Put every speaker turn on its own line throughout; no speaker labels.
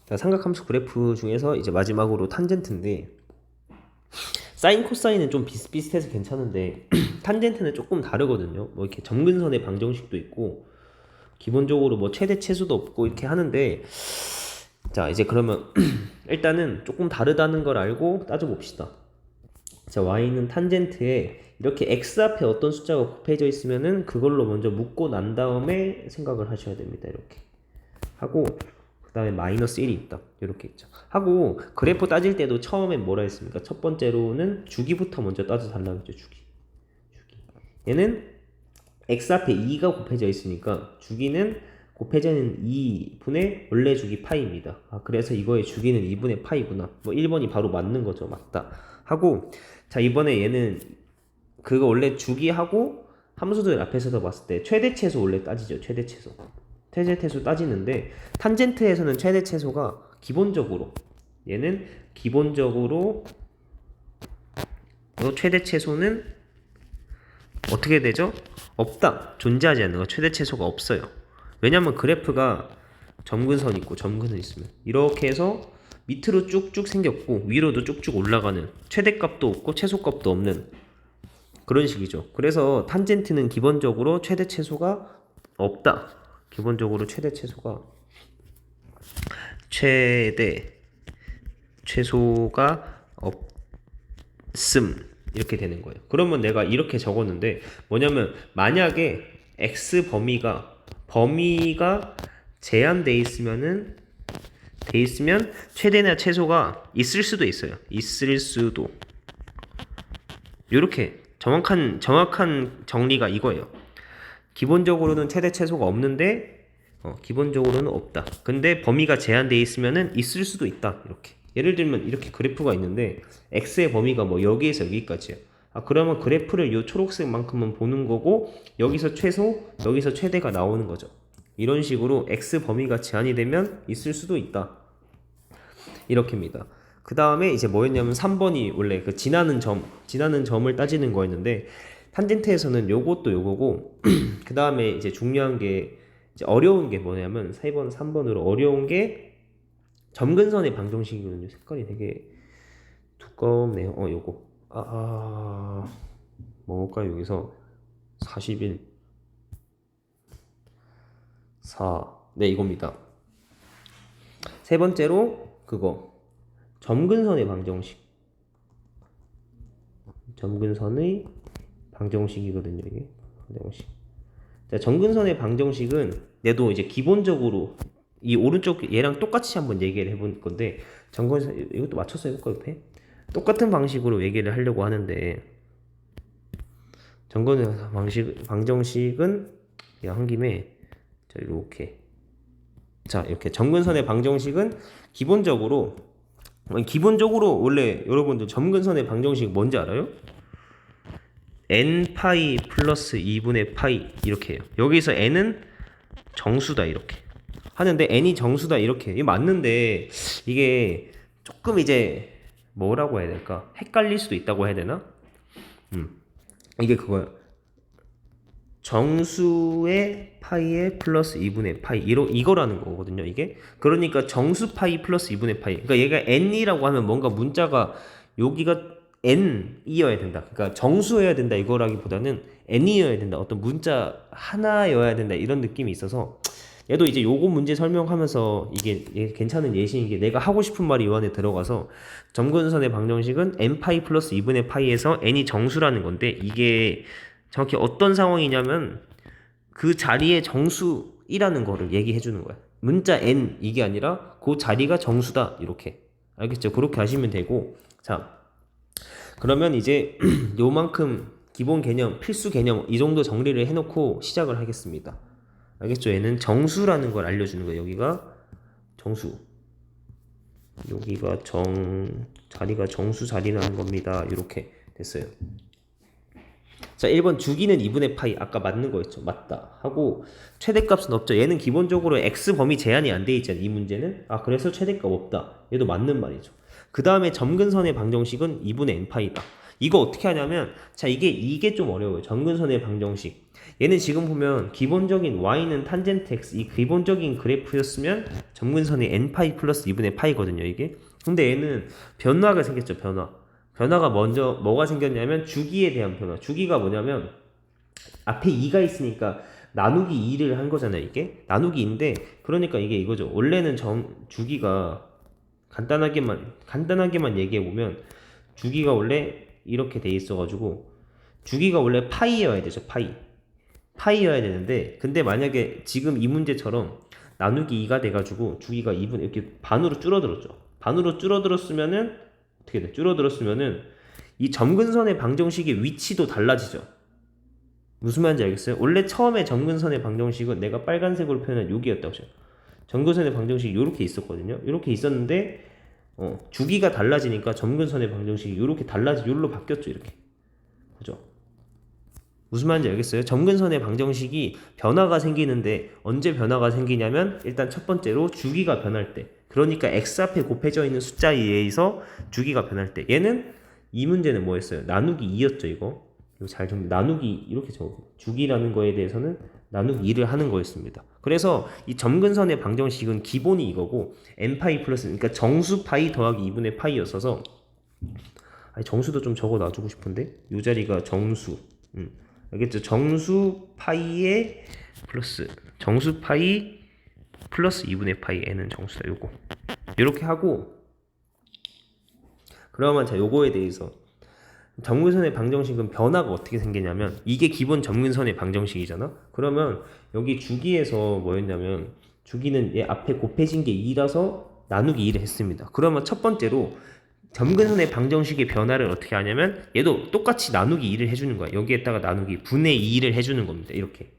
자, 삼각함수 그래프 중에서 이제 마지막으로 탄젠트인데, 사인 코사인은 좀 비슷비슷해서 괜찮은데 탄젠트는 조금 다르거든요. 뭐 이렇게 점근선의 방정식도 있고 기본적으로 뭐 최대 최소도 없고 이렇게 하는데, 자 이제 그러면 일단은 조금 다르다는 걸 알고 따져봅시다. 자, y는 탄젠트에 이렇게 x 앞에 어떤 숫자가 곱해져 있으면은 그걸로 먼저 묶고 난 다음에 생각을 하셔야 됩니다. 이렇게 하고 그 다음에 마이너스 1이 있다 이렇게 있죠. 하고 그래프 따질 때도 처음엔 뭐라 했습니까? 첫 번째로는 주기부터 먼저 따져달라고 했죠. 주기. 얘는 x 앞에 2가 곱해져 있으니까 주기는 곱해져 있는 2분의 원래 주기 파이입니다. 아, 그래서 이거의 주기는 2분의 파이구나. 뭐 1번이 바로 맞는 거죠. 맞다 하고, 자 이번에 얘는 그거 원래 주기하고 함수들 앞에서도 봤을 때 최대 최소 원래 따지죠. 최대 최소 따지는데, 탄젠트에서는 최대 최소가 기본적으로, 얘는 기본적으로 최대 최소는 어떻게 되죠? 없다. 존재하지 않는 거. 최대 최소가 없어요. 왜냐면 그래프가 점근선 있고 점근선 있으면 이렇게 해서 밑으로 쭉쭉 생겼고 위로도 쭉쭉 올라가는, 최대값도 없고 최소값도 없는 그런 식이죠. 그래서 탄젠트는 기본적으로 최대 최소가 없다. 기본적으로 최대 최소가 없음 이렇게 되는 거예요. 그러면 내가 이렇게 적었는데 뭐냐면, 만약에 x 범위가 제한돼 있으면 최대나 최소가 있을 수도 있어요. 있을 수도. 이렇게 정확한 정리가 이거예요. 기본적으로는 최대 최소가 없는데 기본적으로는 없다. 근데 범위가 제한되어 있으면은 있을 수도 있다. 이렇게. 예를 들면 이렇게 그래프가 있는데 x의 범위가 뭐 여기에서 여기까지야. 아, 그러면 그래프를 요 초록색만큼은 보는 거고 여기서 최소, 여기서 최대가 나오는 거죠. 이런 식으로 x 범위가 제한이 되면 있을 수도 있다. 이렇게입니다. 그 다음에 이제 뭐였냐면 3번이 원래 그 지나는 점을 따지는 거였는데, 탄젠트에서는 요것도 요거고 그 다음에 이제 중요한 게, 이제 어려운 게 뭐냐면 3번으로 어려운 게 점근선의 방정식이거든요. 색깔이 되게 두껍네요. 요거 뭘까요? 여기서 41 4, 네 이겁니다. 세 번째로 그거 점근선의 방정식이거든요. 이게 방정식. 자, 점근선의 방정식은 얘도 이제 기본적으로 이 오른쪽 얘랑 똑같이 한번 얘기를 해볼 건데, 점근선 이것도 맞춰서 해볼까 옆에? 똑같은 방식으로 얘기를 하려고 하는데, 점근선 방정식은 한 김에 자 이렇게, 자 이렇게 점근선의 방정식은 기본적으로 원래 여러분들 점근선의 방정식 뭔지 알아요? n 파이 플러스 2분의 파이 이렇게 해요. 여기서 n은 정수다 이렇게 하는데, n이 정수다 이렇게, 이게 맞는데 이게 조금 이제 뭐라고 해야 될까? 헷갈릴 수도 있다고 해야 되나? 이게 그거야. 정수의 파이에 플러스 2분의 파이 이거라는 거거든요. 이게 그러니까 정수 파이 플러스 2분의 파이, 그러니까 얘가 n이라고 하면 뭔가 문자가 여기가 n이어야 된다, 그러니까 정수여야 된다 이거라기보다는 n이어야 된다, 어떤 문자 하나여야 된다 이런 느낌이 있어서, 얘도 이제 요거 문제 설명하면서 이게 괜찮은 예시인 게, 내가 하고 싶은 말이 요 안에 들어가서, 점근선의 방정식은 n 파이 플러스 2분의 파이에서 n이 정수라는 건데, 이게 정확히 어떤 상황이냐면 그 자리에 정수이라는 거를 얘기해 주는 거야. 문자 n 이게 아니라 그 자리가 정수다 이렇게. 알겠죠? 그렇게 하시면 되고, 자 그러면 이제 요만큼 기본 개념, 필수 개념 이 정도 정리를 해놓고 시작을 하겠습니다. 알겠죠? 얘는 정수라는 걸 알려주는 거예요. 여기가 정수, 여기가 자리가 정수 자리라는 겁니다. 이렇게 됐어요. 자, 1번 주기는 2분의 파이, 아까 맞는 거였죠. 맞다 하고, 최대값은 없죠. 얘는 기본적으로 x 범위 제한이 안 돼 있잖아요. 이 문제는. 그래서 최대값 없다. 얘도 맞는 말이죠. 그 다음에 점근선의 방정식은 2분의 n 파이다. 이거 어떻게 하냐면, 자 이게 좀 어려워요. 점근선의 방정식. 얘는 지금 보면 기본적인 y는 탄젠트 x, 이 기본적인 그래프였으면 점근선이 n파이 플러스 2분의 파이거든요, 이게. 근데 얘는 변화가 생겼죠, 변화가 먼저 뭐가 생겼냐면 주기에 대한 변화. 주기가 뭐냐면 앞에 2가 있으니까 나누기 2를 한 거잖아요, 이게. 나누기 2인데 그러니까 이게 이거죠. 원래는 주기가 간단하게만 얘기해 보면 주기가 원래 이렇게 돼 있어 가지고 주기가 원래 파이여야 되죠, 파이여야 되는데 근데 만약에 지금 이 문제처럼 나누기 2가 돼 가지고 주기가 2분 이렇게 반으로 줄어들었죠. 반으로 줄어들었으면은 어떻게 돼? 줄어들었으면은 이 점근선의 방정식의 위치도 달라지죠. 무슨 말인지 알겠어요? 원래 처음에 점근선의 방정식은 내가 빨간색으로 표현한 여기였다고 했어요. 점근선의 방정식이 이렇게 있었거든요. 이렇게 있었는데 주기가 달라지니까 점근선의 방정식이 이렇게 요로 바뀌었죠. 이렇게. 그죠? 무슨 말인지 알겠어요? 점근선의 방정식이 변화가 생기는데 언제 변화가 생기냐면 일단 첫 번째로 주기가 변할 때, 그러니까 x 앞에 곱해져 있는 숫자에 의해서 주기가 변할 때. 얘는 이 문제는 뭐였어요? 나누기 2였죠. 이거 잘 좀 나누기 이렇게 적어. 주기라는 거에 대해서는 나누기 2를 하는 거였습니다. 그래서 이 점근선의 방정식은 기본이 이거고 n파이 플러스, 그러니까 정수 파이 더하기 2분의 파이였어서, 아니 정수도 좀 적어 놔주고 싶은데 이 자리가 정수, 알겠죠? 정수 파이에 플러스 정수 파이 플러스 2분의 파이, n은 정수다. 요거 이렇게 하고, 그러면 자 요거에 대해서 점근선의 방정식은 변화가 어떻게 생기냐면 이게 기본 점근선의 방정식이잖아. 그러면 여기 주기에서 뭐였냐면 주기는 얘 앞에 곱해진 게 2라서 나누기 2를 했습니다. 그러면 첫 번째로 점근선의 방정식의 변화를 어떻게 하냐면 얘도 똑같이 나누기 2를 해주는 거야. 여기에다가 나누기 분의 2를 해주는 겁니다. 이렇게.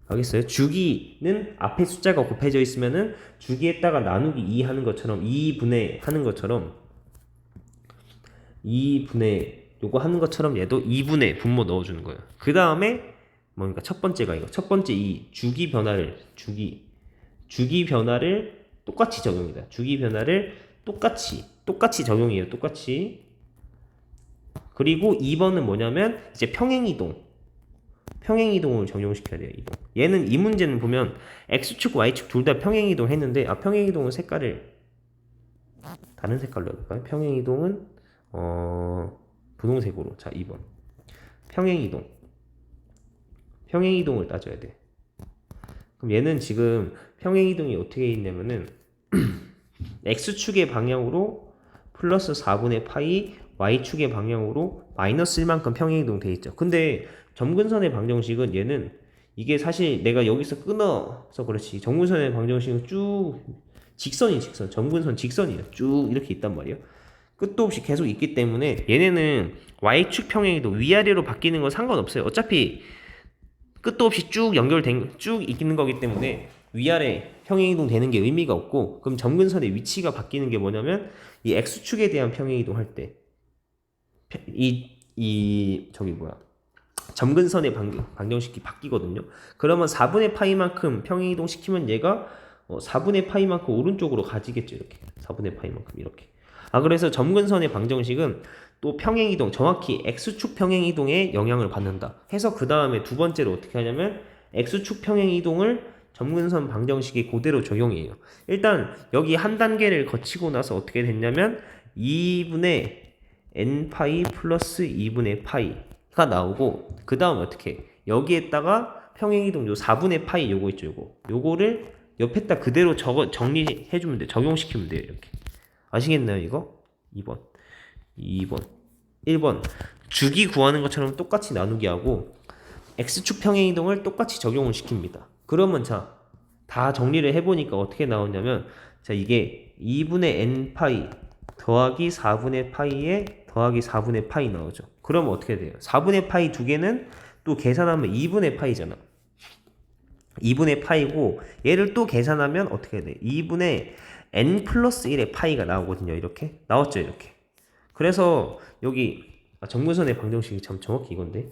알겠어요? 주기는 앞에 숫자가 곱해져 있으면은 주기에다가 나누기 2 하는 것처럼 2분의 하는 것처럼 2분의 요거 하는 것처럼 얘도 2분의 분모 넣어주는 거예요. 그 다음에 뭔가 첫 번째가 이거. 첫 번째 이 주기 변화를 똑같이 적용이다. 주기 변화를 똑같이 적용해요. 똑같이. 그리고 2번은 뭐냐면 이제 평행이동을 적용시켜야 돼요. 이동. 얘는 이 문제는 보면 x축 y축 둘 다 평행이동 했는데 평행이동은 색깔을 다른 색깔로 해볼까요? 평행이동은 분홍색으로. 자, 2번 평행이동을 따져야 돼. 그럼 얘는 지금 평행이동이 어떻게 있냐면은 x축의 방향으로 플러스 4분의 파이, y축의 방향으로 마이너스 1만큼 평행이동 돼 있죠. 근데 점근선의 방정식은 얘는 이게 사실 내가 여기서 끊어서 그렇지, 점근선의 방정식은 쭉 직선, 점근선 직선이에요. 쭉 이렇게 있단 말이에요. 끝도 없이 계속 있기 때문에 얘네는 y축 평행이동 위아래로 바뀌는 건 상관없어요. 어차피 끝도 없이 쭉 있는 거기 때문에 위아래 평행이동 되는 게 의미가 없고, 그럼 점근선의 위치가 바뀌는 게 뭐냐면 이 x축에 대한 평행이동 할 때 점근선의 방정식이 바뀌거든요. 그러면 4분의 파이만큼 평행이동 시키면 얘가 4분의 파이만큼 오른쪽으로 가지겠죠. 이렇게 4분의 파이만큼 이렇게. 그래서 점근선의 방정식은 또 평행이동, 정확히 x축 평행이동에 영향을 받는다 해서 그 다음에 두 번째로 어떻게 하냐면 x축 평행이동을 점근선 방정식이 그대로 적용해요. 일단 여기 한 단계를 거치고 나서 어떻게 됐냐면 2분의 n파이 플러스 2분의 파이가 나오고, 그 다음 어떻게 해? 여기에다가 평행이동 요 4분의 파이 요거 있죠. 요거를 옆에다 그대로 정리해주면 돼. 적용시키면 돼요. 이렇게. 아시겠나요? 이거? 2번 1번 주기 구하는 것처럼 똑같이 나누기 하고 x축 평행이동을 똑같이 적용을 시킵니다. 그러면 자, 다 정리를 해보니까 어떻게 나오냐면, 자, 이게 2분의 n파이 더하기 4분의 파이에 더하기 4분의 파이 나오죠. 그러면 어떻게 돼요? 4분의 파이 두 개는 또 계산하면 2분의 파이잖아. 2분의 파이고 얘를 또 계산하면 어떻게 돼? 2분의 n 플러스 1의 파이가 나오거든요. 이렇게 나왔죠. 이렇게. 그래서 여기 점근선의 방정식이 참 정확히 이건데,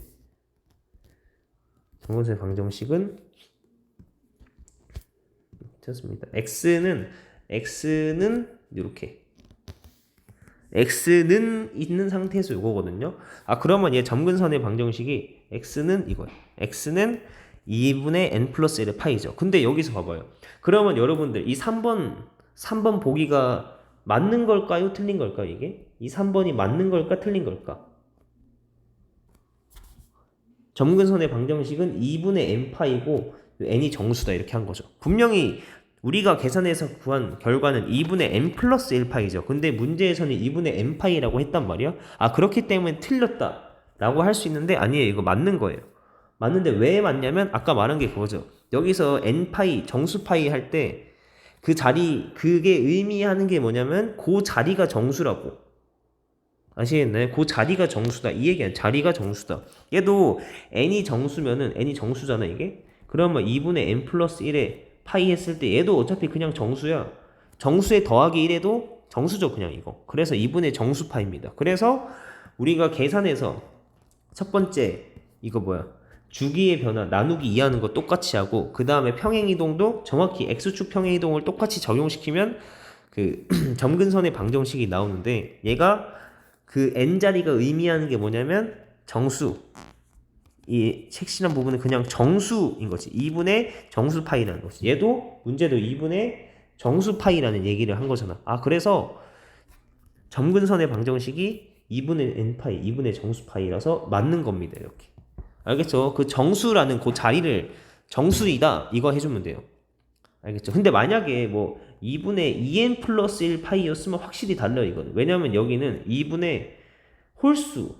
점근선의 방정식은 괜찮습니다. x는 이렇게 x는 있는 상태에서 이거거든요. 그러면 얘 점근선의 방정식이 x는 이거예요. x는 2분의 n 플러스 1의 파이죠. 근데 여기서 봐봐요. 그러면 여러분들 이 3번 보기가 맞는 걸까요? 틀린 걸까요? 이게? 이 3번이 맞는 걸까? 틀린 걸까? 점근선의 방정식은 2분의 n파이고 n이 정수다 이렇게 한 거죠. 분명히 우리가 계산해서 구한 결과는 2분의 n 플러스 1파이죠. 근데 문제에서는 2분의 n파이라고 했단 말이야. 아 그렇기 때문에 틀렸다 라고 할 수 있는데 아니에요. 이거 맞는 거예요. 맞는데 왜 맞냐면 아까 말한 게 그거죠. 여기서 n파이 정수파이 할 때 그 자리 그게 의미하는 게 뭐냐면 그 자리가 정수라고. 아시겠나요? 그 자리가 정수다. 이 얘기야. 자리가 정수다. 얘도 n이 정수면은 n이 정수잖아 이게. 그러면 2분의 n 플러스 1에 파이 했을 때 얘도 어차피 그냥 정수야. 정수에 더하기 1에도 정수죠 그냥 이거. 그래서 2분의 정수파입니다. 그래서 우리가 계산해서 첫 번째 이거 뭐야? 주기의 변화 나누기 이하는 거 똑같이 하고 그 다음에 평행이동도 정확히 x축 평행이동을 똑같이 적용시키면 그 점근선의 방정식이 나오는데 얘가 그 n자리가 의미하는 게 뭐냐면 정수 이 색칠한 부분은 그냥 정수인 거지. 2분의 정수파이라는 거지. 얘도 문제도 2분의 정수파이라는 얘기를 한 거잖아. 아 그래서 점근선의 방정식이 2분의 n파이 2분의 정수파이라서 맞는 겁니다. 이렇게 알겠죠? 그 정수라는 그 자리를 정수이다 이거 해주면 돼요. 알겠죠? 근데 만약에 뭐 2분의 2n 플러스 1 파이였으면 확실히 달라요 이거는. 왜냐면 여기는 2분의 홀수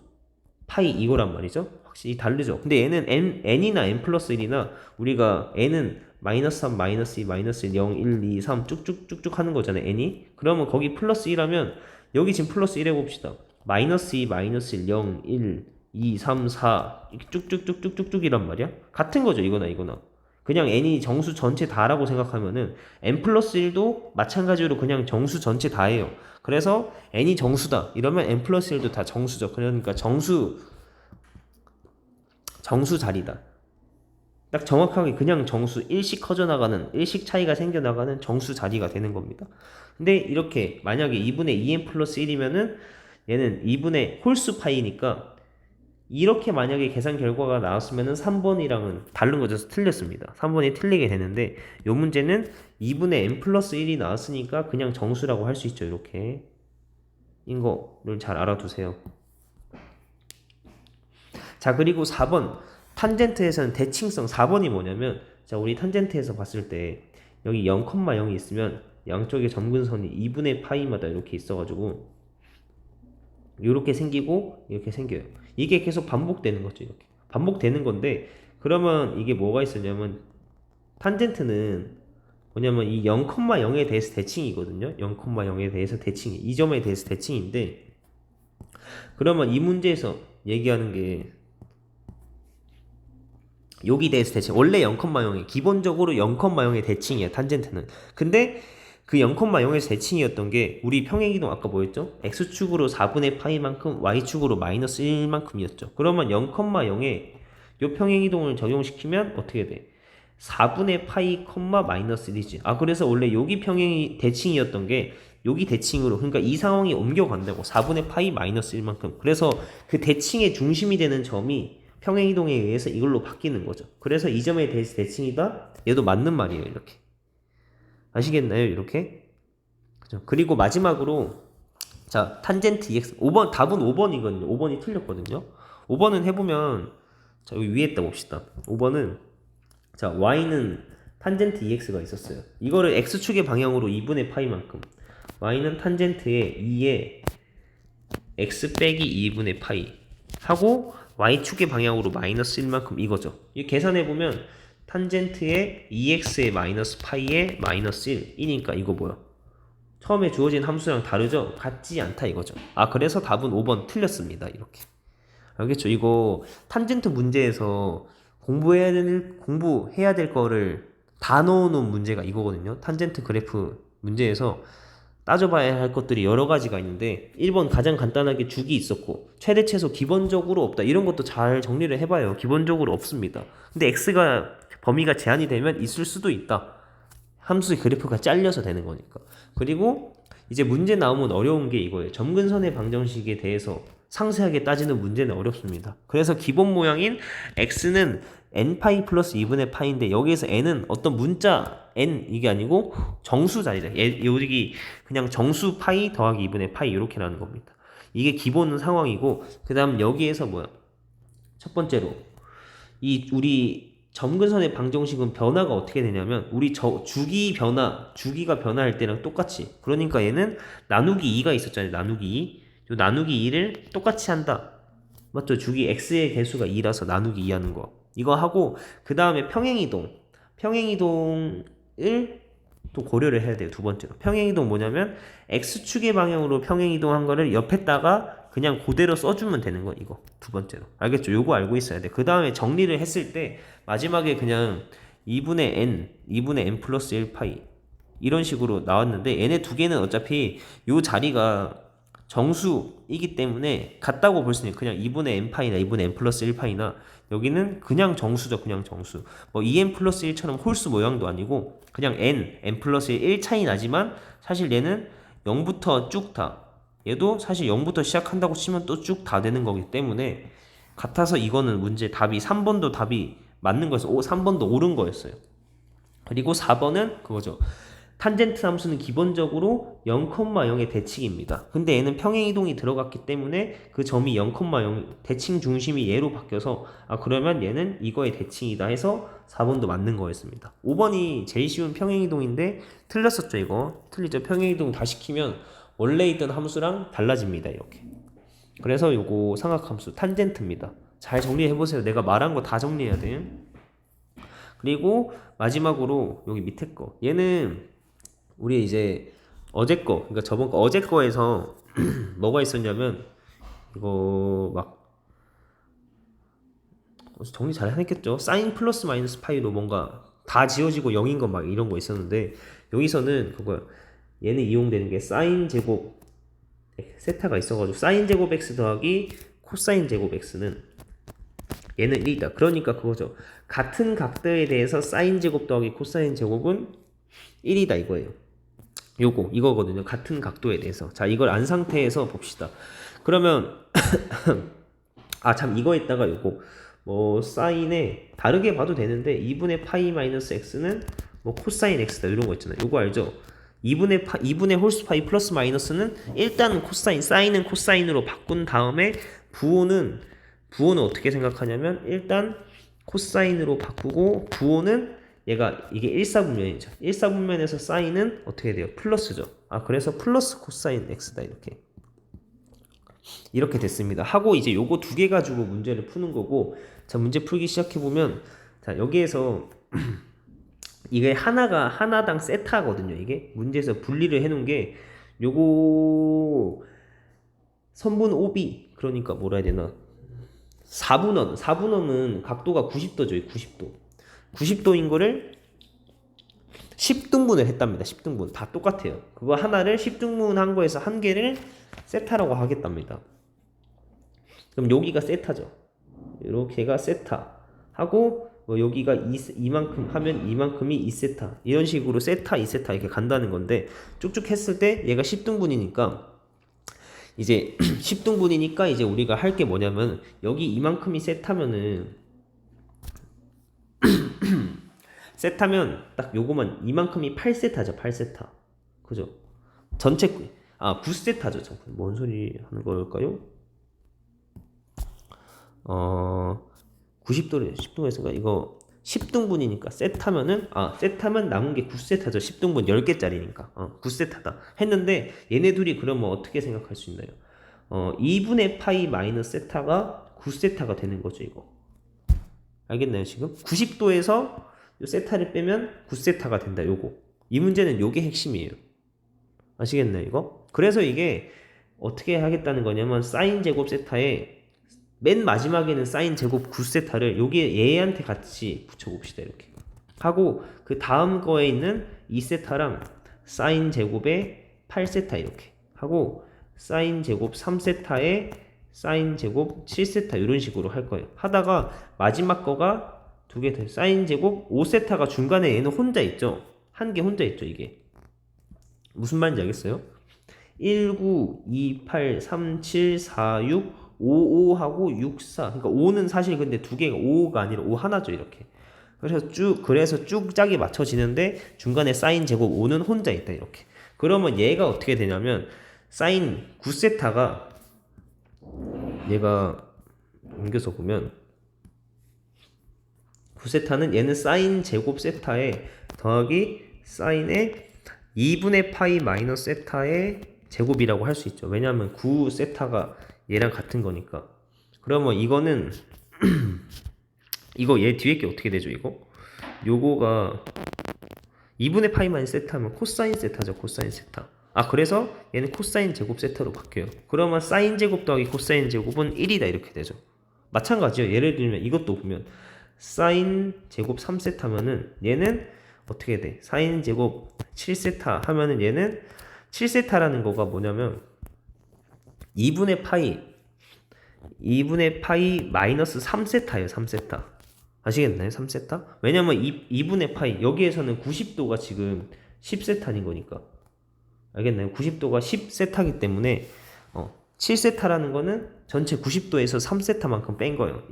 파이 이거란 말이죠. 확실히 다르죠. 근데 얘는 n이나 n 플러스 1이나 우리가 n은 마이너스 3, 마이너스 2, 마이너스 1, 0, 1, 2, 3 쭉쭉쭉쭉 하는 거잖아요. n이. 그러면 거기 플러스 1하면 여기 지금 플러스 1 해봅시다. 마이너스 2, 마이너스 1, 0, 1, 2, 3, 4 이렇게 쭉쭉쭉쭉쭉쭉이란 말이야. 같은 거죠. 이거나 이거나. 그냥 n이 정수 전체 다라고 생각하면은 n 플러스 1도 마찬가지로 그냥 정수 전체 다예요. 그래서 n이 정수다 이러면 n 플러스 1도 다 정수죠. 그러니까 정수 자리다. 딱 정확하게 그냥 정수 일씩 커져나가는 일씩 차이가 생겨나가는 정수 자리가 되는 겁니다. 근데 이렇게 만약에 2분의 2n 플러스 1이면은 얘는 2분의 홀수 파이니까 이렇게 만약에 계산 결과가 나왔으면은 3번이랑은 다른 거죠. 틀렸습니다. 3번이 틀리게 되는데 이 문제는 2분의 n 플러스 1이 나왔으니까 그냥 정수라고 할 수 있죠. 이렇게 인 거를 잘 알아두세요. 자 그리고 4번 탄젠트에서는 대칭성 4번이 뭐냐면 자 우리 탄젠트에서 봤을 때 여기 0,0이 있으면 양쪽의 점근선이 2분의 파이마다 이렇게 있어가지고 이렇게 생기고 이렇게 생겨요. 이게 계속 반복되는 거죠. 이렇게 반복되는 건데 그러면 이게 뭐가 있었냐면 탄젠트는 뭐냐면 이 0,0에 대해서 대칭이거든요. 0,0에 대해서 대칭이 이 점에 대해서 대칭인데 그러면 이 문제에서 얘기하는 게 여기 대해서 대칭 원래 0,0에 기본적으로 0,0의 대칭이야 탄젠트는. 근데 그 0,0에서 대칭이었던 게 우리 평행이동 아까 뭐였죠? x축으로 4분의 파이만큼 y축으로 마이너스 1만큼이었죠. 그러면 0,0에 요 평행이동을 적용시키면 어떻게 돼? 4분의 파이 마이너스 1이지. 아 그래서 원래 여기 평행이 대칭이었던 게 여기 대칭으로 그러니까 이 상황이 옮겨간다고 4분의 파이 마이너스 1만큼. 그래서 그 대칭의 중심이 되는 점이 평행이동에 의해서 이걸로 바뀌는 거죠. 그래서 이 점에 대해서 대칭이다. 얘도 맞는 말이에요. 이렇게. 아시겠나요? 이렇게. 그죠? 그리고 마지막으로 자 탄젠트 EX 5번 답은 5번이거든요. 5번이 틀렸거든요. 5번은 해보면 자 여기 위에 있다 봅시다. 5번은 자 y는 탄젠트 EX가 있었어요. 이거를 x축의 방향으로 2분의 파이만큼 y는 탄젠트의 2에 x 빼기 2분의 파이 하고 y축의 방향으로 마이너스 1만큼 이거죠. 이 계산해보면 탄젠트의 2x의 마이너스 파이의 마이너스 1이니까 이거 뭐야? 처음에 주어진 함수랑 다르죠? 같지 않다 이거죠. 아 그래서 답은 5번 틀렸습니다. 이렇게. 알겠죠? 이거 탄젠트 문제에서 공부해야 될 거를 다 넣어놓은 문제가 이거거든요. 탄젠트 그래프 문제에서 따져봐야 할 것들이 여러 가지가 있는데 1번 가장 간단하게 주기 있었고 최대 최소 기본적으로 없다 이런 것도 잘 정리를 해봐요. 기본적으로 없습니다. 근데 x가 범위가 제한이 되면 있을 수도 있다. 함수의 그래프가 잘려서 되는 거니까. 그리고 이제 문제 나오면 어려운 게 이거예요. 점근선의 방정식에 대해서 상세하게 따지는 문제는 어렵습니다. 그래서 기본 모양인 x는 n파이 플러스 2분의 파인데 여기에서 n은 어떤 문자 n 이게 아니고 정수 자리다. 여기 그냥 정수 파이 더하기 2분의 파이 이렇게라는 겁니다. 이게 기본 상황이고 그 다음 여기에서 뭐야? 첫 번째로 이 우리 점근선의 방정식은 변화가 어떻게 되냐면 우리 주기가 변화할 때랑 똑같이 그러니까 얘는 나누기 2가 있었잖아요. 나누기 2. 요 나누기 2를 똑같이 한다. 맞죠? 주기 x의 개수가 2라서 나누기 2 하는 거. 이거 하고 그 다음에 평행이동을 또 고려를 해야 돼요. 두 번째로. 평행이동 뭐냐면 x축의 방향으로 평행이동한 거를 옆에다가 그냥 그대로 써주면 되는 거 이거 두 번째로. 알겠죠? 요거 알고 있어야 돼. 그 다음에 정리를 했을 때 마지막에 그냥 2분의 n 플러스 1파이 이런 식으로 나왔는데 얘네 두 개는 어차피 요 자리가 정수이기 때문에 같다고 볼 수 있는 그냥 2분의 n파이나 2분의 n 플러스 1파이나 여기는 그냥 정수죠. 그냥 정수. 뭐 2n 플러스 1처럼 홀수 모양도 아니고 그냥 n 플러스 1 차이 나지만 사실 얘는 0부터 쭉 다. 얘도 사실 0부터 시작한다고 치면 또 쭉 다 되는 거기 때문에 같아서 이거는 문제 답이 3번도 답이 맞는 거였어. 3번도 옳은 거였어요. 그리고 4번은 그거죠. 탄젠트 함수는 기본적으로 0,0의 대칭입니다. 근데 얘는 평행이동이 들어갔기 때문에 그 점이 0,0 대칭 중심이 얘로 바뀌어서 그러면 얘는 이거의 대칭이다 해서 4번도 맞는 거였습니다. 5번이 제일 쉬운 평행이동인데 틀렸었죠. 이거 틀리죠. 평행이동 다 시키면 원래 있던 함수랑 달라집니다. 이렇게. 그래서 요거 삼각함수 탄젠트입니다. 잘 정리해보세요. 내가 말한 거 다 정리해야 돼. 그리고 마지막으로 여기 밑에 거 얘는 우리 이제 어제 거 그러니까 저번 거 어제 거에서 뭐가 있었냐면 이거 막 정리 잘 해냈겠죠. 사인 플러스 마이너스 파이로 뭔가 다 지워지고 0인 거 막 이런 거 있었는데 여기서는 그거야. 얘는 이용되는 게 사인 제곱 세타가 있어가지고 사인 제곱 x 더하기 코사인 제곱 x는 얘는 1이다. 그러니까 그거죠. 같은 각도에 대해서 사인 제곱 더하기 코사인 제곱은 1이다 이거예요. 이거거든요. 같은 각도에 대해서. 자, 이걸 안 상태에서 봅시다. 그러면 참 이거에다가 요거 뭐 사인에 다르게 봐도 되는데 2분의 파이 마이너스 x는 뭐 코사인 x다 이런 거 있잖아요. 요거 알죠? 2분의 홀수 파이 플러스 마이너스는 일단 코사인, 사인은 코사인으로 바꾼 다음에 부호는 어떻게 생각하냐면 일단 코사인으로 바꾸고 부호는 얘가 이게 1사분면이죠. 1사분면에서 사인은 어떻게 돼요? 플러스죠. 그래서 플러스 코사인 x다 이렇게 됐습니다. 하고 이제 요거 두 개 가지고 문제를 푸는 거고 자 문제 풀기 시작해 보면 자 여기에서 이게 하나당 세타거든요. 이게 문제에서 분리를 해놓은 게 요거 선분 OB 그러니까 뭐라 해야 되나 4분원은 각도가 90도죠. 90도인 거를 10등분을 했답니다. 10등분 다 똑같아요. 그거 하나를 10등분 한 거에서 한 개를 세타라고 하겠답니다. 그럼 여기가 세타죠. 이렇게가 세타 하고 뭐 여기가 이만큼 하면 이만큼이 2세타 이런 식으로 세타 2세타 이렇게 간다는 건데 쭉쭉 했을 때 얘가 10등분이니까 이제 10등분이니까 이제 우리가 할 게 뭐냐면 여기 이만큼이 세타면은 세타면 딱 요거만 이만큼이 8세타죠. 8세타 그죠? 전체 9세타죠. 잠깐 뭔 소리 하는 걸까요? 90도를 10등분 했으니까 이거 10등분이니까 세타면 남은 게 9세타죠. 10등분 10개짜리니까 9세타다 했는데 얘네 둘이 그러면 어떻게 생각할 수 있나요? 2분의 파이 마이너스 세타가 9세타가 되는 거죠. 이거 알겠나요? 지금 90도에서 요 세타를 빼면 9세타가 된다. 이 문제는 요게 핵심이에요. 아시겠나요? 이거? 그래서 이게 어떻게 하겠다는 거냐면 사인 제곱 세타에 맨 마지막에는 사인 제곱 9세타를 여기에 얘한테 같이 붙여봅시다. 이렇게 하고 그 다음 거에 있는 2세타랑 사인 제곱에 8세타 이렇게 하고 사인 제곱 3세타에 사인 제곱 7세타 이런 식으로 할 거예요. 하다가 마지막 거가 두 개 더 사인 제곱 5세타가 중간에 얘는 혼자 있죠. 한 개 혼자 있죠. 이게 무슨 말인지 알겠어요? 1, 9, 2, 8, 3, 7, 4, 6, 55하고 64. 그러니까 5는 사실 근데 두 개가 5가 아니라 5 하나죠, 이렇게. 그래서 쭉 짝이 맞춰지는데 중간에 사인 제곱 5는 혼자 있다, 이렇게. 그러면 얘가 어떻게 되냐면 사인 9세타가 얘가 옮겨서 보면 9세타는 얘는 사인 제곱 세타에 더하기 사인의 2분의 파이 마이너스 세타의 제곱이라고 할 수 있죠. 왜냐하면 9세타가 얘랑 같은 거니까. 그러면 이거는 이거 얘 뒤에 게 어떻게 되죠, 이거? 요거가 2분의 파이 마이너스 세타면 코사인 세타죠, 코사인 세타. 아, 그래서 얘는 코사인 제곱 세타로 바뀌어요. 그러면 사인 제곱 더하기 코사인 제곱은 1이다, 이렇게 되죠. 마찬가지요. 예를 들면 이것도 보면 사인 제곱 3세타면은 얘는 어떻게 돼? 사인 제곱 7세타 하면은 얘는 7세타라는 거가 뭐냐면 2분의 파이 마이너스 3세타예요. 3세타. 아시겠나요? 3세타? 왜냐면 2분의 파이 여기에서는 90도가 지금 10세타인 거니까. 알겠나요? 90도가 10세타이기 때문에 7세타라는 거는 전체 90도에서 3세타만큼 뺀 거예요.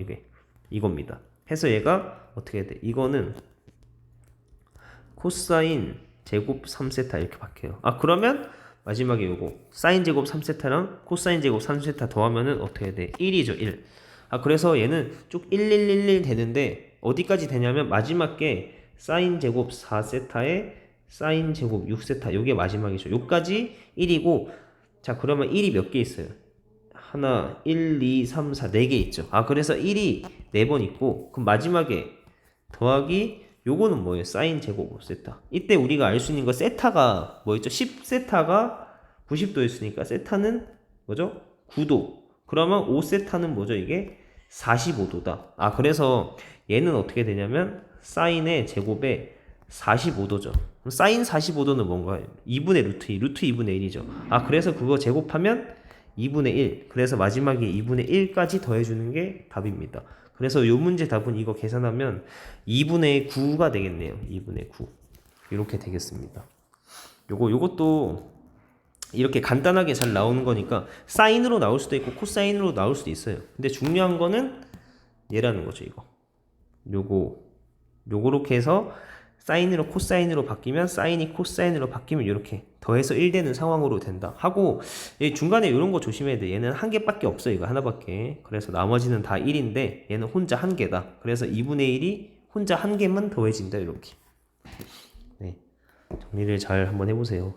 이겁니다. 해서 얘가 어떻게 돼? 이거는 코사인 제곱 3세타 이렇게 바뀌어요. 아, 그러면 마지막에 요거 사인 제곱 3세타랑 코사인 제곱 3세타 더하면은 어떻게 돼? 1이죠, 1. 아, 그래서 얘는 쭉 1111 되는데 어디까지 되냐면 마지막 게 사인 제곱 4세타에 사인 제곱 6세타 요게 마지막이죠. 요까지 1이고 자, 그러면 1이 몇 개 있어요? 하나, 1, 2, 3, 4, 4개 있죠. 아, 그래서 1이 4번 있고 그럼 마지막에 더하기 요거는 뭐예요? 사인 제곱 5세타. 이때 우리가 알 수 있는 거 세타가 뭐였죠? 10세타가 90도였으니까 세타는 뭐죠? 9도. 그러면 5세타는 뭐죠? 이게 45도다. 아, 그래서 얘는 어떻게 되냐면 사인의 제곱에 45도죠. 그럼 사인 45도는 뭔가요? 2분의 루트 2, 루트 2분의 1이죠. 아, 그래서 그거 제곱하면 2분의 1. 그래서 마지막에 2분의 1까지 더해주는 게 답입니다. 그래서 요 문제 답은 이거 계산하면 2분의 9가 되겠네요. 2분의 9. 이렇게 되겠습니다. 요것도 이렇게 간단하게 잘 나오는 거니까 사인으로 나올 수도 있고 코사인으로 나올 수도 있어요. 근데 중요한 거는 얘라는 거죠, 이거. 요렇게 해서 사인으로 코사인으로 바뀌면 사인이 코사인으로 바뀌면 이렇게 더해서 1 되는 상황으로 된다 하고 중간에 이런 거 조심해야 돼. 얘는 한 개밖에 없어. 이거 하나밖에. 그래서 나머지는 다 1인데 얘는 혼자 한 개다. 그래서 2분의 1이 혼자 한 개만 더해진다. 이렇게. 네. 정리를 잘 한번 해보세요.